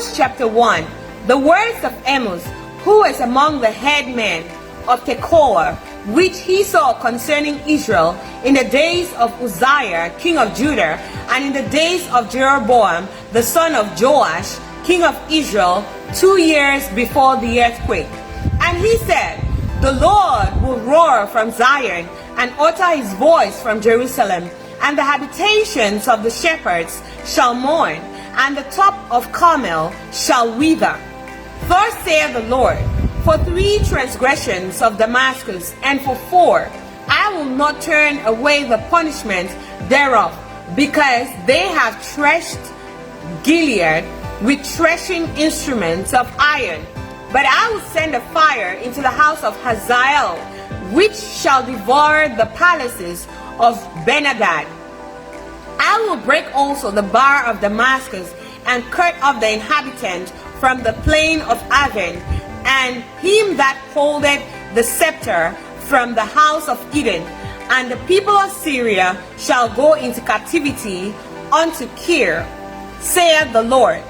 Amos chapter 1. The words of Amos, who is among the headmen of Tekoa, which he saw concerning Israel in the days of Uzziah, king of Judah, and in the days of Jeroboam, the son of Joash, king of Israel, 2 years before the earthquake. And he said, the Lord will roar from Zion and utter his voice from Jerusalem, and the habitations of the shepherds shall mourn, and the top of Carmel shall wither. Thus saith the Lord, for 3 transgressions of Damascus, and for 4, I will not turn away the punishment thereof, because they have threshed Gilead with threshing instruments of iron. But I will send a fire into the house of Hazael, which shall devour the palaces of Ben-Hadad. I will break also the bar of Damascus, and cut off the inhabitant from the plain of Aven, and him that holdeth the scepter from the house of Eden. And the people of Syria shall go into captivity unto Kir, saith the Lord.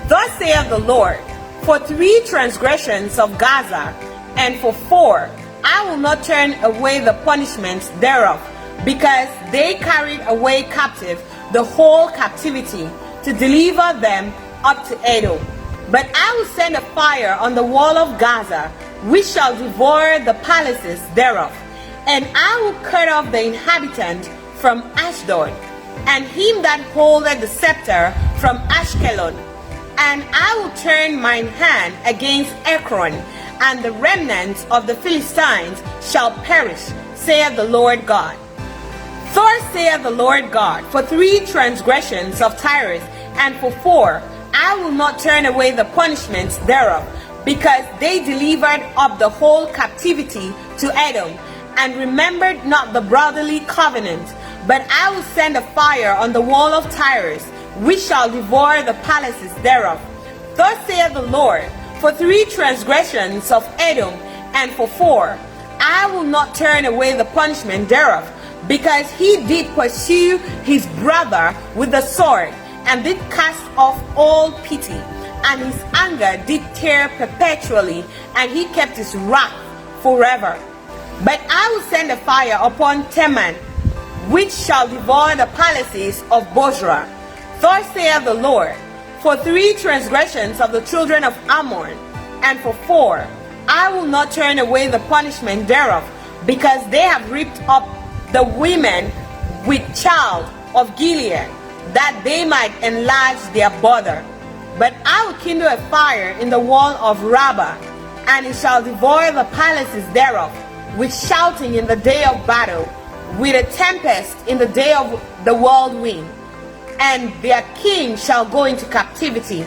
Thus saith the Lord, for 3 transgressions of Gaza, and for 4, I will not turn away the punishment thereof, because they carried away captive the whole captivity, to deliver them up to Edom. But I will send a fire on the wall of Gaza, which shall devour the palaces thereof. And I will cut off the inhabitant from Ashdod, and him that holdeth the scepter from Ashkelon. And I will turn mine hand against Ekron, and the remnants of the Philistines shall perish, saith the Lord God. Thus saith the Lord God, for 3 transgressions of Tyrus, and for 4, I will not turn away the punishments thereof, because they delivered up the whole captivity to Edom, and remembered not the brotherly covenant. But I will send a fire on the wall of Tyrus, which shall devour the palaces thereof. Thus saith the Lord, for 3 transgressions of Edom, and for 4, I will not turn away the punishment thereof, because he did pursue his brother with the sword, and did cast off all pity, and his anger did tear perpetually, and he kept his wrath forever. But I will send a fire upon Teman, which shall devour the palaces of Bozrah. Thus saith the Lord, for 3 transgressions of the children of Ammon, and for 4, I will not turn away the punishment thereof, because they have ripped up the women with child of Gilead, that they might enlarge their border. But I will kindle a fire in the wall of Rabbah, and it shall devour the palaces thereof, with shouting in the day of battle, with a tempest in the day of the whirlwind. And their king shall go into captivity,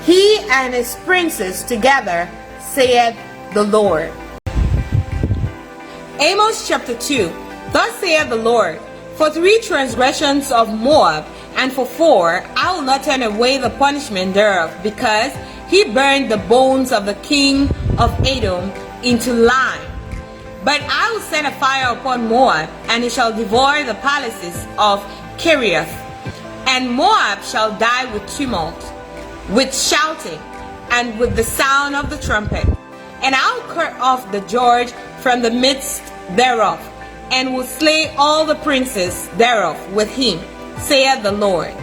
he and his princes together, saith the Lord. Amos chapter 2. Thus saith the Lord, for 3 transgressions of Moab, and for 4, I will not turn away the punishment thereof, because he burned the bones of the king of Edom into lime. But I will send a fire upon Moab, and it shall devour the palaces of Kiriath. And Moab shall die with tumult, with shouting, and with the sound of the trumpet. And I will cut off the Jordan from the midst thereof, and will slay all the princes thereof with him, saith the Lord.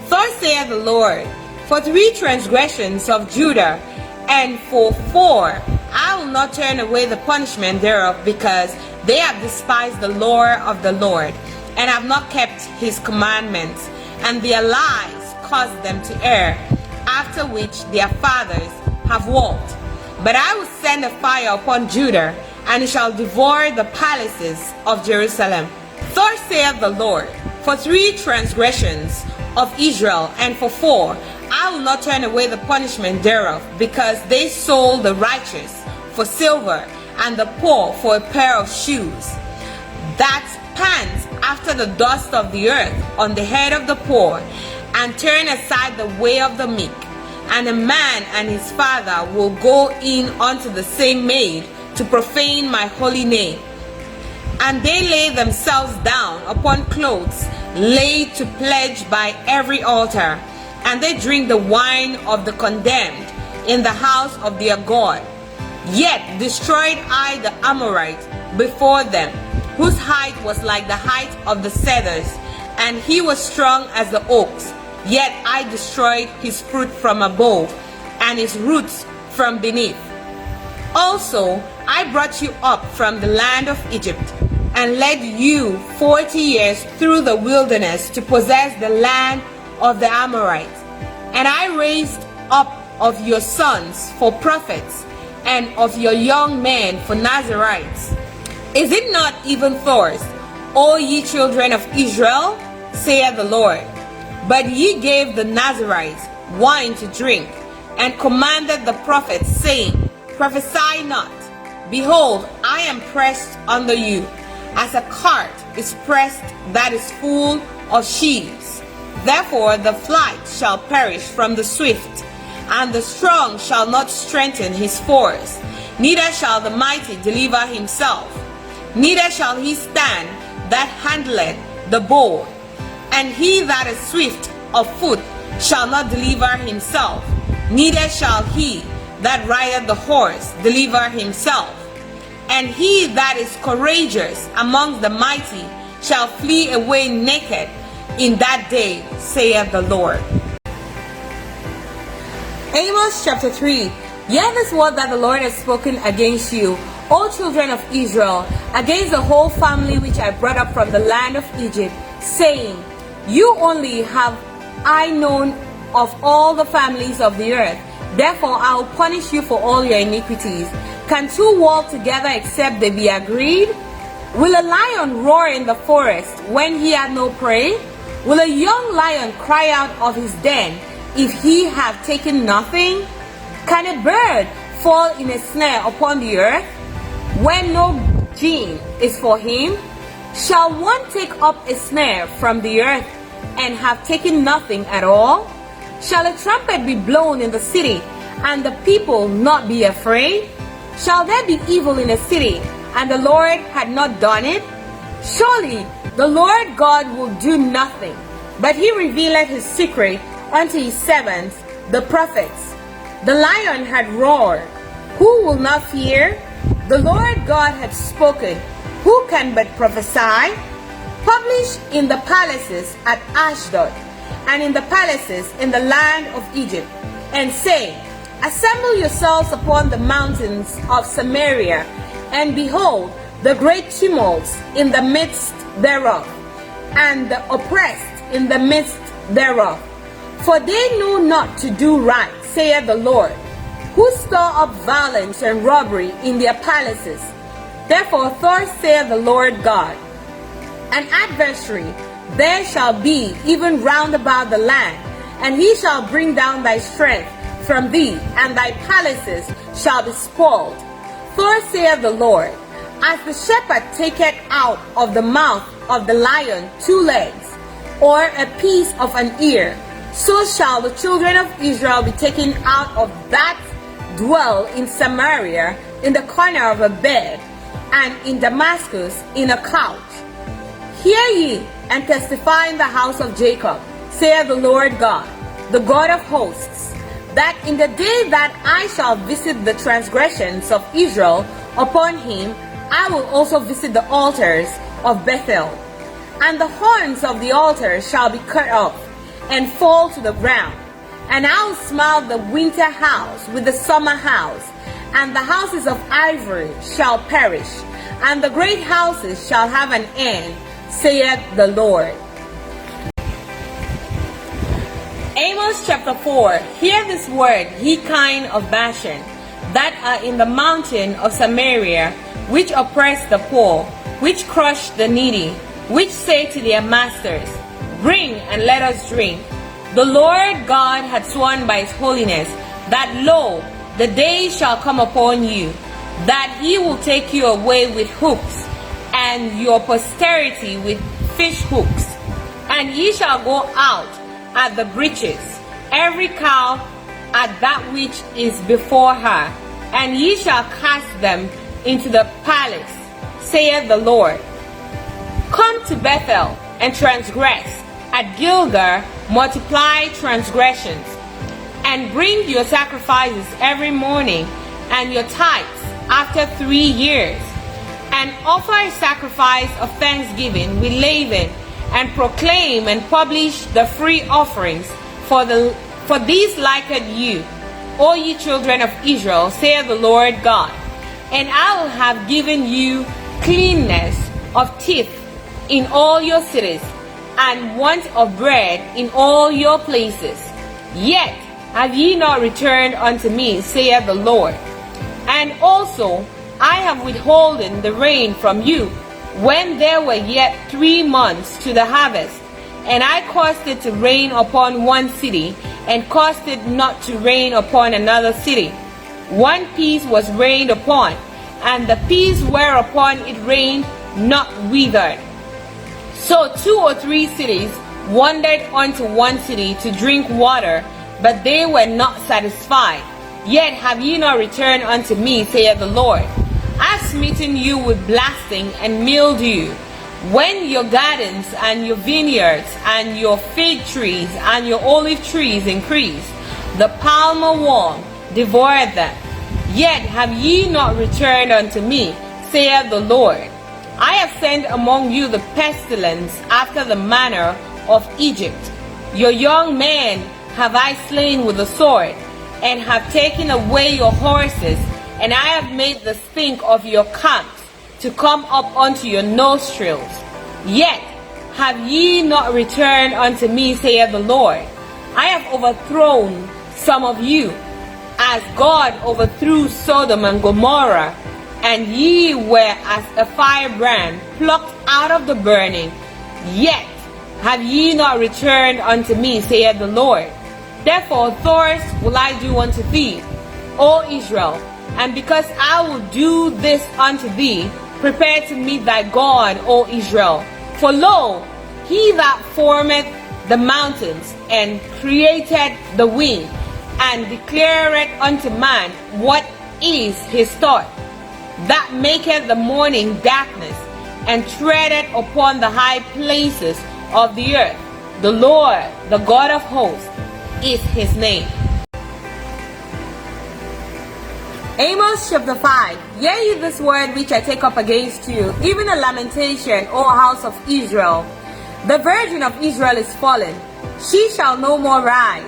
Thus saith the Lord, for 3 transgressions of Judah, and for 4, I will not turn away the punishment thereof, because they have despised the law of the Lord, and have not kept his commandments, and their lies caused them to err, after which their fathers have walked. But I will send a fire upon Judah, and it shall devour the palaces of Jerusalem. Thus saith the Lord, for 3 transgressions of Israel, and for 4, I will not turn away the punishment thereof, because they sold the righteous for silver, and the poor for a pair of shoes, that pants after the dust of the earth on the head of the poor, and turn aside the way of the meek. And a man and his father will go in unto the same maid, to profane my holy name. And they lay themselves down upon clothes laid to pledge by every altar, and they drink the wine of the condemned in the house of their God. Yet destroyed I the Amorite before them, whose height was like the height of the cedars, and he was strong as the oaks. Yet I destroyed his fruit from above, and his roots from beneath. Also I brought you up from the land of Egypt, and led you 40 years through the wilderness to possess the land of the Amorites. And I raised up of your sons for prophets, and of your young men for Nazarites. Is it not even thirst, O ye children of Israel, saith the Lord? But ye gave the Nazarites wine to drink, and commanded the prophets, saying, Prophesy not. Behold, I am pressed under you, as a cart is pressed that is full of sheaves. Therefore the flight shall perish from the swift, and the strong shall not strengthen his force, neither shall the mighty deliver himself, neither shall he stand that handleth the bow, and he that is swift of foot shall not deliver himself, neither shall he that rideth the horse deliver himself. And he that is courageous among the mighty shall flee away naked in that day, saith the Lord. Amos chapter 3. Hear this word that the Lord has spoken against you, O children of Israel, against the whole family which I brought up from the land of Egypt, saying, You only have I known of all the families of the earth. Therefore I will punish you for all your iniquities. Can two walk together except they be agreed? Will a lion roar in the forest when he had no prey? Will a young lion cry out of his den if he have taken nothing? Can a bird fall in a snare upon the earth when no gin is for him? Shall one take up a snare from the earth and have taken nothing at all? Shall a trumpet be blown in the city, and the people not be afraid? Shall there be evil in a city, and the Lord had not done it? Surely the Lord God will do nothing, but he revealeth his secret unto his servants, the prophets. The lion had roared, who will not fear? The Lord God hath spoken, who can but prophesy? Publish in the palaces at Ashdod, and in the palaces in the land of Egypt, and say, Assemble yourselves upon the mountains of Samaria, and behold the great tumults in the midst thereof, and the oppressed in the midst thereof. For they know not to do right, saith the Lord, who store up violence and robbery in their palaces. Therefore thus saith the Lord God, An adversary there shall be even round about the land, and he shall bring down thy strength from thee, and thy palaces shall be spoiled. Thus saith the Lord, As the shepherd taketh out of the mouth of the lion 2 legs, or a piece of an ear, so shall the children of Israel be taken out of that dwell in Samaria in the corner of a bed, and in Damascus in a couch. Hear ye, and testify in the house of Jacob, saith the Lord God, the God of hosts, that in the day that I shall visit the transgressions of Israel upon him, I will also visit the altars of Bethel. And the horns of the altar shall be cut off, and fall to the ground. And I will smite the winter house with the summer house, and the houses of ivory shall perish, and the great houses shall have an end, saith the Lord. Amos chapter 4. Hear this word, ye kine of Bashan, that are in the mountain of Samaria, which oppress the poor, which crush the needy, which say to their masters, Bring and let us drink. The Lord God hath sworn by his holiness, that lo, the day shall come upon you, that he will take you away with hooks, and your posterity with fish hooks. And ye shall go out at the breaches, every cow at that which is before her, and ye shall cast them into the palace, saith the Lord. Come to Bethel, and transgress, at Gilgal multiply transgressions, and bring your sacrifices every morning and your tithes after 3 years, and offer a sacrifice of thanksgiving with leaven, and proclaim and publish the free offerings, for these liked you, O ye children of Israel, saith the Lord God. And I will have given you cleanness of teeth in all your cities, and want of bread in all your places. Yet have ye not returned unto me, saith the Lord. And also I have withholden the rain from you, when there were yet 3 months to the harvest. And I caused it to rain upon one city, and caused it not to rain upon another city. One piece was rained upon, and the piece whereupon it rained not withered. So 2 or 3 cities wandered unto one city to drink water, but they were not satisfied. Yet have ye not returned unto me, saith the Lord. I have smitten you with blasting and mildew, when your gardens and your vineyards and your fig trees and your olive trees increased. The palmer worm devoured them. Yet have ye not returned unto me, saith the Lord. I have sent among you the pestilence after the manner of Egypt. Your young men have I slain with the sword, and have taken away your horses, and I have made the stink of your camps to come up unto your nostrils. Yet have ye not returned unto me, saith the Lord. I have overthrown some of you, as God overthrew Sodom and Gomorrah, and ye were as a firebrand plucked out of the burning. Yet have ye not returned unto me, saith the Lord. Therefore thus will I do unto thee, O Israel, and because I will do this unto thee, prepare to meet thy God, O Israel. For lo, he that formeth the mountains, and created the wind, and declareth unto man what is his thought, that maketh the morning darkness, and treadeth upon the high places of the earth. The Lord, the God of hosts, is his name. Amos chapter 5. Hear ye this word which I take up against you, even a lamentation, O house of Israel. The virgin of Israel is fallen, she shall no more rise.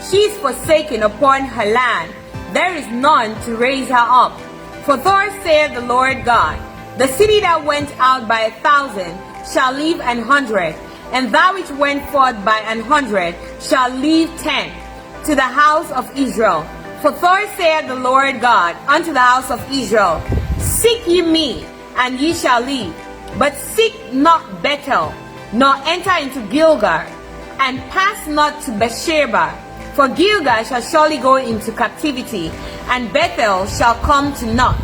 She is forsaken upon her land, there is none to raise her up. For thus saith the Lord God, the city that went out by 1,000 shall leave 100, and that which went forth by 100 shall leave 10, to the house of Israel. For thus saith the Lord God unto the house of Israel, seek ye me, and ye shall live. But seek not Bethel, nor enter into Gilgal, and pass not to Beersheba. For Gilgal shall surely go into captivity, and Bethel shall come to naught.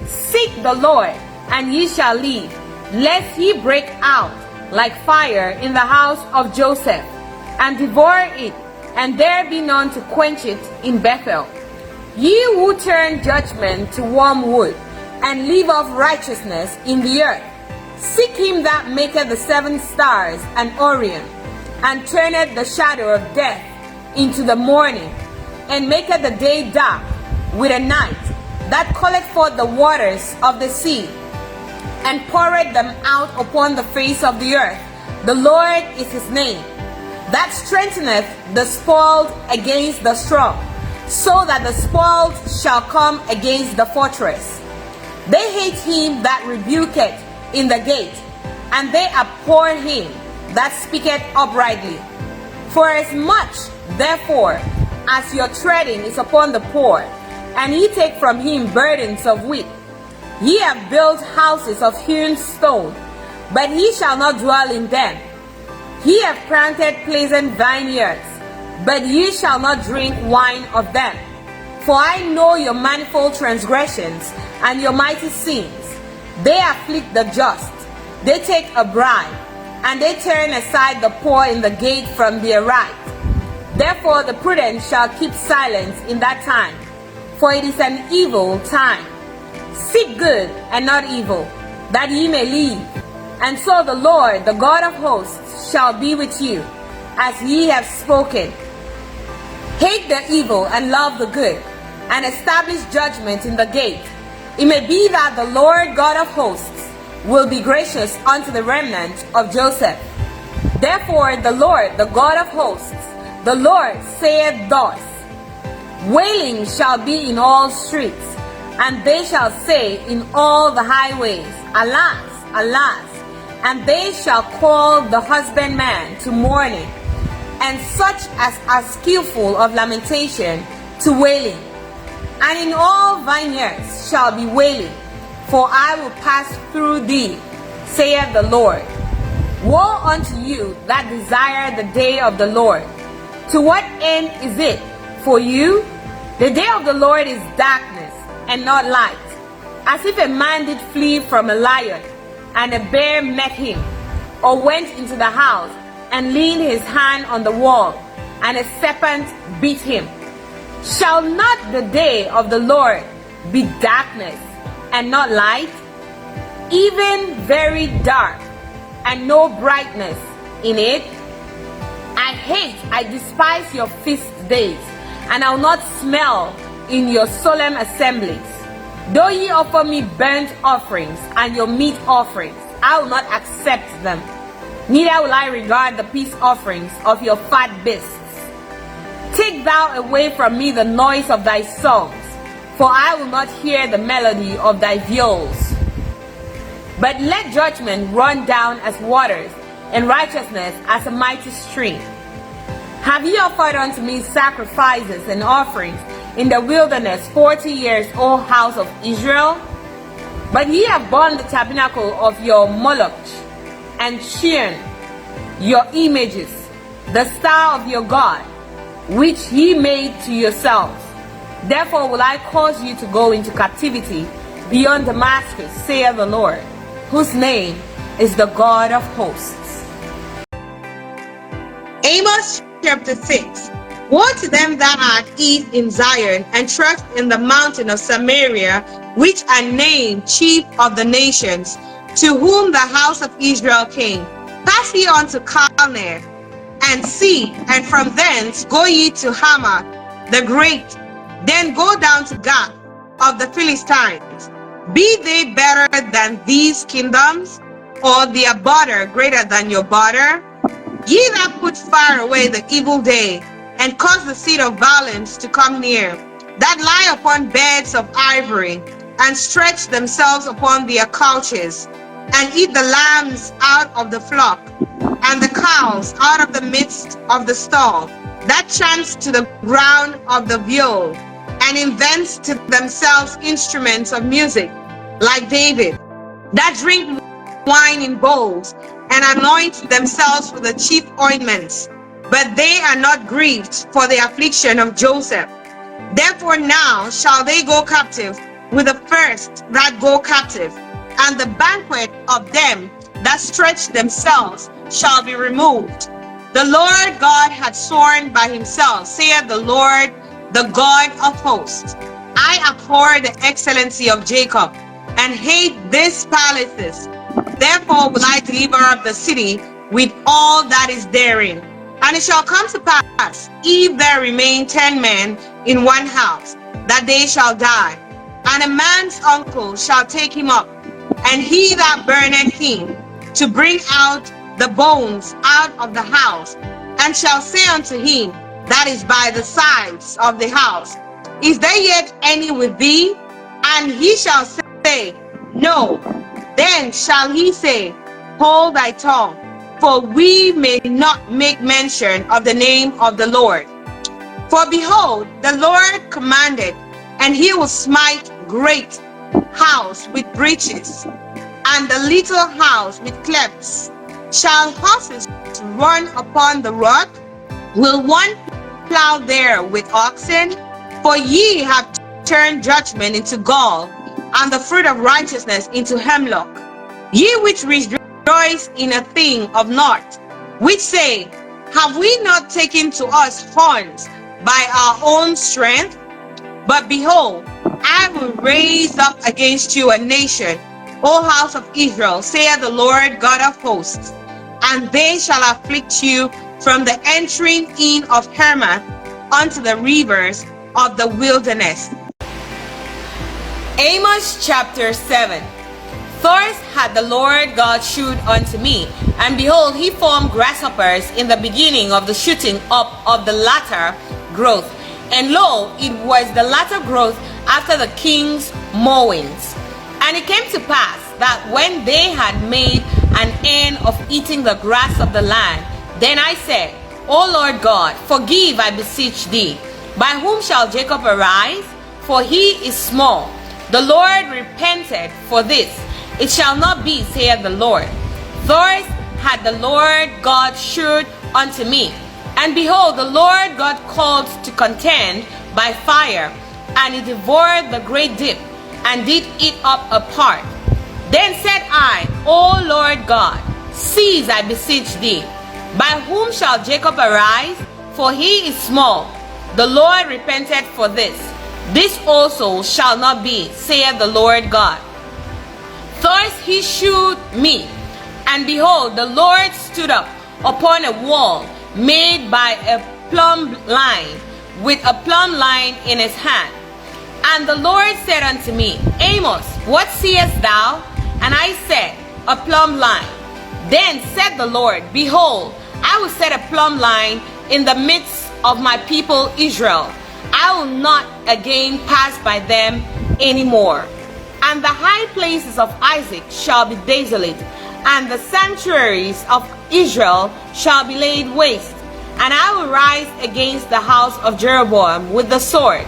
Seek the Lord, and ye shall live, lest he break out like fire in the house of Joseph, and devour it, and there be none to quench it in Bethel. Ye who turn judgment to wormwood, and leave off righteousness in the earth, seek him that maketh the 7 stars and Orion, and turneth the shadow of death into the morning, and maketh the day dark with a night, that calleth forth the waters of the sea, and poureth them out upon the face of the earth. The Lord is his name. That strengtheneth the spoiled against the strong, so that the spoiled shall come against the fortress. They hate him that rebuketh in the gate, and they abhor him that speaketh uprightly. For as much, therefore, as your treading is upon the poor, and ye take from him burdens of wheat, ye have built houses of hewn stone, but he shall not dwell in them. Ye have planted pleasant vineyards, but ye shall not drink wine of them. For I know your manifold transgressions and your mighty sins. They afflict the just, they take a bribe, and they turn aside the poor in the gate from their right. Therefore the prudent shall keep silence in that time, for it is an evil time. Seek good and not evil, that ye may live. And so the Lord, the God of hosts, shall be with you, as ye have spoken. Hate the evil and love the good, and establish judgment in the gate. It may be that the Lord God of hosts will be gracious unto the remnant of Joseph. Therefore the Lord, the God of hosts, the Lord saith thus, Wailing shall be in all streets, and they shall say in all the highways, Alas, alas! And they shall call the husbandman to mourning, and such as are skillful of lamentation to wailing. And in all vineyards shall be wailing, for I will pass through thee, saith the Lord. Woe unto you that desire the day of the Lord! To what end is it for you? The day of the Lord is darkness, and not light. As if a man did flee from a lion, and a bear met him, or went into the house, and leaned his hand on the wall, and a serpent bit him. Shall not the day of the Lord be darkness, and not light? Even very dark, and no brightness in it? I despise your feast days, and I will not smell in your solemn assemblies. Though ye offer me burnt offerings and your meat offerings, I will not accept them. Neither will I regard the peace offerings of your fat beasts. Take thou away from me the noise of thy songs, for I will not hear the melody of thy viols. But let judgment run down as waters, and righteousness as a mighty stream. Have ye offered unto me sacrifices and offerings in the wilderness 40 years, O house of Israel? But ye have burned the tabernacle of your Moloch, and shorn your images, the star of your God, which ye made to yourselves. Therefore will I cause you to go into captivity beyond Damascus, saith the Lord, whose name is the God of hosts. Amos chapter 6. Woe to them that are at ease in Zion, and trust in the mountain of Samaria, which are named chief of the nations, to whom the house of Israel came. Pass ye on to Calneh, and see, and from thence go ye to Hamath the great, then go down to Gath of the Philistines. Be they better than these kingdoms, or their border greater than your border? Ye that put far away the evil day, and cause the seed of violence to come near, that lie upon beds of ivory, and stretch themselves upon their couches, and eat the lambs out of the flock, and the cows out of the midst of the stall, that chants to the ground of the viol, and invents to themselves instruments of music, like David, that drink wine in bowls, and anoint themselves with the cheap ointments, but they are not grieved for the affliction of Joseph. Therefore now shall they go captive with the first that go captive, and the banquet of them that stretch themselves shall be removed. The Lord God hath sworn by himself, saith the Lord, the God of hosts, I abhor the excellency of Jacob, and hate these palaces. Therefore will I deliver up the city with all that is therein. And it shall come to pass, if there remain 10 men in one house, that they shall die. And a man's uncle shall take him up, and he that burneth him, to bring out the bones out of the house, and shall say unto him that is by the sides of the house, Is there yet any with thee? And he shall say, No. Then shall he say, Hold thy tongue, for we may not make mention of the name of the Lord. For behold, the Lord commanded, and he will smite great house with breaches, and the little house with clefts. Shall horses run upon the rock? Will one plow there with oxen? For ye have turned judgment into gall, and the fruit of righteousness into hemlock. Ye which rejoice in a thing of naught, which say, Have we not taken to us horns by our own strength? But behold, I will raise up against you a nation O house of Israel, saith the Lord God of hosts, and they shall afflict you from the entering in of Hamath unto the rivers of the wilderness. Amos chapter 7. Thus had the Lord God shewed unto me, and behold, he formed grasshoppers in the beginning of the shooting up of the latter growth. And lo, it was the latter growth after the king's mowings. And it came to pass that when they had made an end of eating the grass of the land, then I said, O Lord God, forgive, I beseech thee. By whom shall Jacob arise? For he is small. The Lord repented for this. It shall not be, saith the Lord. Thus had the Lord God shewed unto me. And behold, the Lord God called to contend by fire, and he devoured the great deep, and did eat up a part. Then said I, O Lord God, cease, I beseech thee. By whom shall Jacob arise? For he is small. The Lord repented for this. This also shall not be, saith the Lord God. Thus he shewed me, and behold, the Lord stood up upon a wall made by a plumb line, with a plumb line in his hand. And the Lord said unto me, Amos, what seest thou? And I said, a plumb line. Then said the Lord, behold, I will set a plumb line in the midst of my people Israel. I will not again pass by them any more. And the high places of Isaac shall be desolate, and the sanctuaries of Israel shall be laid waste. And I will rise against the house of Jeroboam with the sword.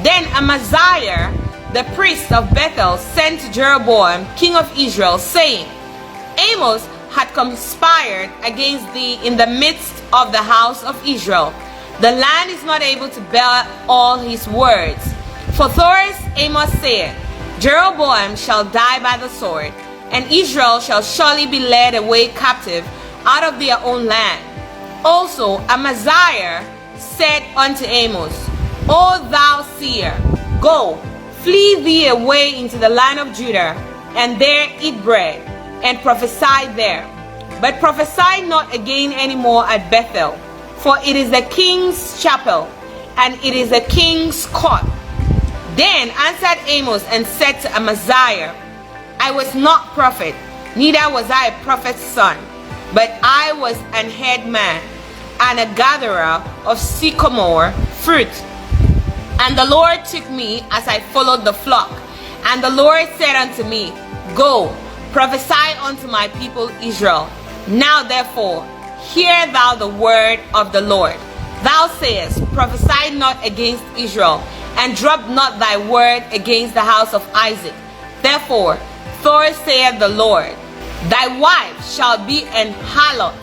Then Amaziah, the priest of Bethel, sent to Jeroboam, king of Israel, saying, Amos had conspired against thee in the midst of the house of Israel. The land is not able to bear all his words. For thus Amos said, Jeroboam shall die by the sword, and Israel shall surely be led away captive out of their own land. Also Amaziah said unto Amos, O thou seer, go, flee thee away into the land of Judah, and there eat bread, and prophesy there. But prophesy not again any more at Bethel, for it is the king's chapel, and it is the king's court. Then answered Amos and said to Amaziah, I was not prophet, neither was I a prophet's son, but I was an headman, and a gatherer of sycamore fruit. And the Lord took me as I followed the flock. And the Lord said unto me, Go, prophesy unto my people Israel. Now therefore, hear thou the word of the Lord. Thou sayest, prophesy not against Israel, and drop not thy word against the house of Isaac. Therefore, thus saith the Lord, thy wife shall be an harlot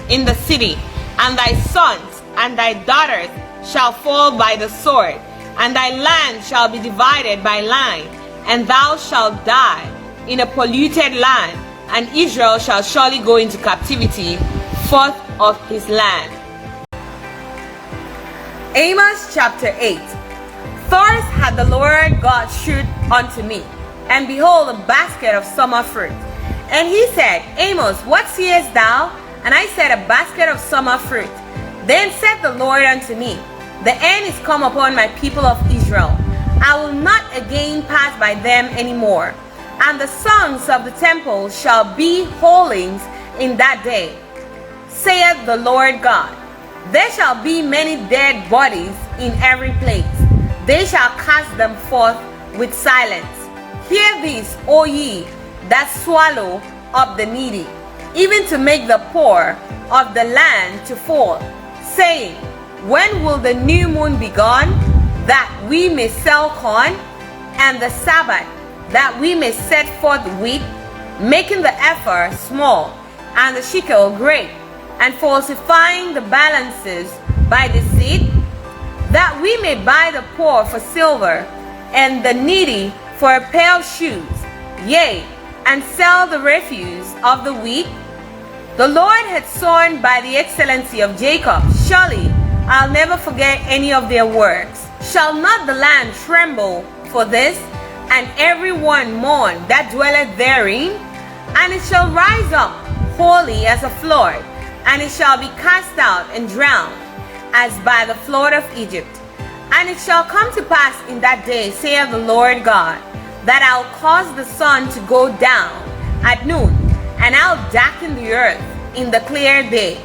in the city, and thy sons and thy daughters shall fall by the sword, and thy land shall be divided by line, and thou shalt die in a polluted land, and Israel shall surely go into captivity forth of his land. Amos chapter 8. Thus had the Lord God shewed unto me, and behold, a basket of summer fruit. And he said, Amos, what seest thou? And I said, a basket of summer fruit. Then said the Lord unto me, the end is come upon my people of Israel. I will not again pass by them any more. And the songs of the temple shall be holings in that day, saith the Lord God. There shall be many dead bodies in every place. They shall cast them forth with silence. Hear this, O ye that swallow up the needy, even to make the poor of the land to fall, saying, when will the new moon be gone, that we may sell corn, and the Sabbath, that we may set forth wheat, making the ephah small, and the shekel great, and falsifying the balances by deceit, that we may buy the poor for silver, and the needy for a pair of shoes, yea, and sell the refuse of the weak? The Lord had sworn by the excellency of Jacob, surely I'll never forget any of their works. Shall not the land tremble for this, and every one mourn that dwelleth therein, and it shall rise up wholly as a flood, and it shall be cast out and drowned, as by the flood of Egypt. And it shall come to pass in that day, saith the Lord God, that I'll cause the sun to go down at noon, and I'll darken the earth in the clear day,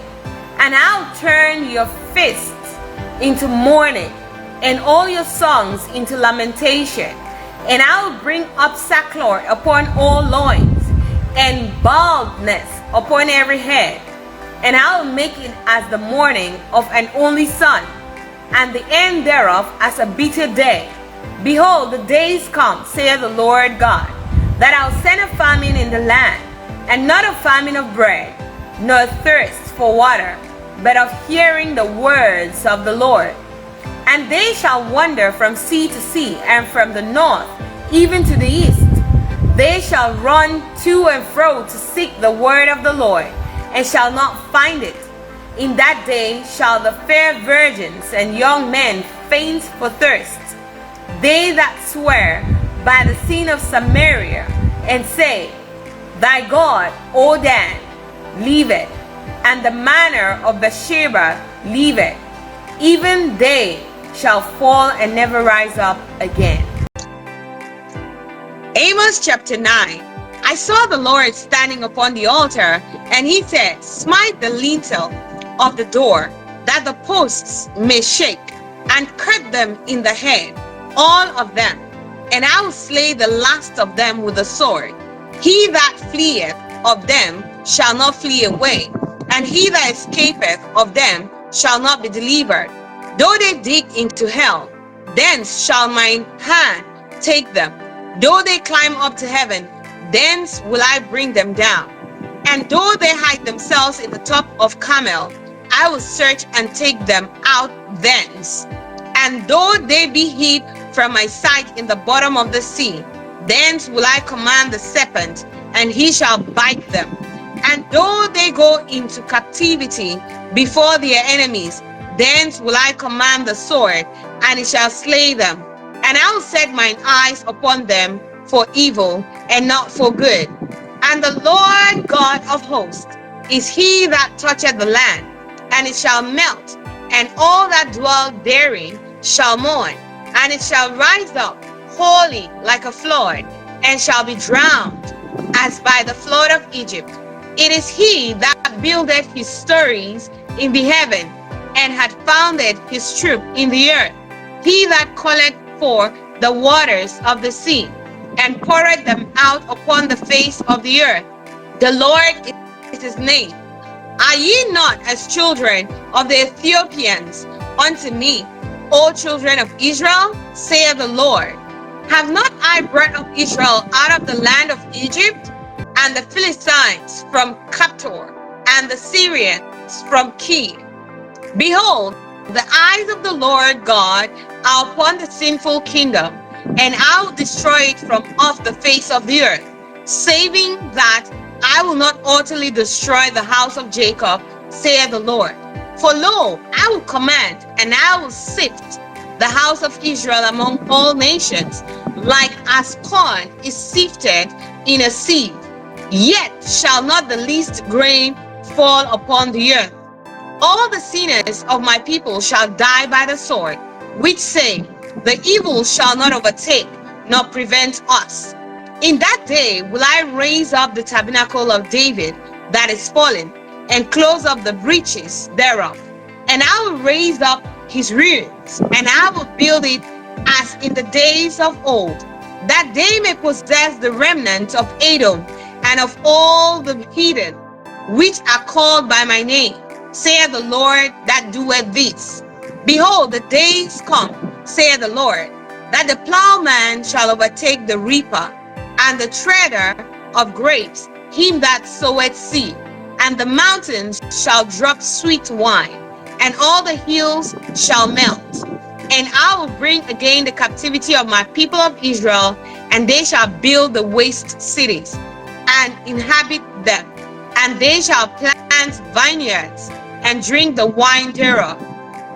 and I'll turn your feasts into mourning, and all your songs into lamentation, and I'll bring up sackcloth upon all loins, and baldness upon every head, and I'll make it as the morning of an only son, and the end thereof as a bitter day. Behold, the days come, saith the Lord God, that I'll send a famine in the land, and not a famine of bread, nor thirst for water, but of hearing the words of the Lord. And they shall wander from sea to sea, and from the north even to the east. They shall run to and fro to seek the word of the Lord, and shall not find it. In that day shall the fair virgins and young men faint for thirst, they that swear by the sin of Samaria, and say, Thy God, O Dan, leave it, and the manner of Bathsheba leave it. Even they shall fall and never rise up again. Amos chapter 9. I saw the Lord standing upon the altar, and he said, Smite the lintel of the door, that the posts may shake, and cut them in the head, all of them, and I will slay the last of them with the sword. He that fleeth of them shall not flee away, and he that escapeth of them shall not be delivered. Though they dig into hell, thence shall mine hand take them. Though they climb up to heaven, thence will I bring them down. And though they hide themselves in the top of Carmel, I will search and take them out thence. And though they be hid from my sight in the bottom of the sea, thence will I command the serpent, and he shall bite them. And though they go into captivity before their enemies, thence will I command the sword, and it shall slay them. And I will set mine eyes upon them for evil, and not for good. And the Lord God of hosts is he that toucheth the land, and it shall melt, and all that dwell therein shall mourn, and it shall rise up wholly like a flood, and shall be drowned, as by the flood of Egypt. It is he that builded his stories in the heaven, and had founded his troop in the earth. He that calleth forth the waters of the sea, and poured them out upon the face of the earth. The Lord is his name. Are ye not as children of the Ethiopians unto me, O children of Israel, saith the Lord? Have not I brought up Israel out of the land of Egypt, and the Philistines from Captor, and the Syrians from Kir? Behold, the eyes of the Lord God are upon the sinful kingdom, and I will destroy it from off the face of the earth, saving that I will not utterly destroy the house of Jacob, saith the Lord. For lo, I will command, and I will sift the house of Israel among all nations, like as corn is sifted in a sieve. Yet shall not the least grain fall upon the earth. All the sinners of my people shall die by the sword, which say, the evil shall not overtake, nor prevent us. In that day will I raise up the tabernacle of David that is fallen, and close up the breaches thereof. And I will raise up his ruins, and I will build it as in the days of old, that they may possess the remnant of Edom, and of all the heathen, which are called by my name, saith the Lord that doeth this. Behold, the days come, saith the Lord, that the plowman shall overtake the reaper, and the treader of grapes, him that soweth seed. And the mountains shall drop sweet wine, and all the hills shall melt. And I will bring again the captivity of my people of Israel, and they shall build the waste cities, and inhabit them. And they shall plant vineyards, and drink the wine thereof.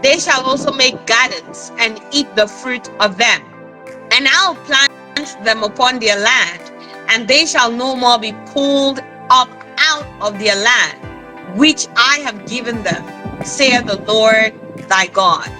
They shall also make gardens, and eat the fruit of them. And I will plant plant them upon their land, and they shall no more be pulled up out of their land, which I have given them, saith the Lord thy God.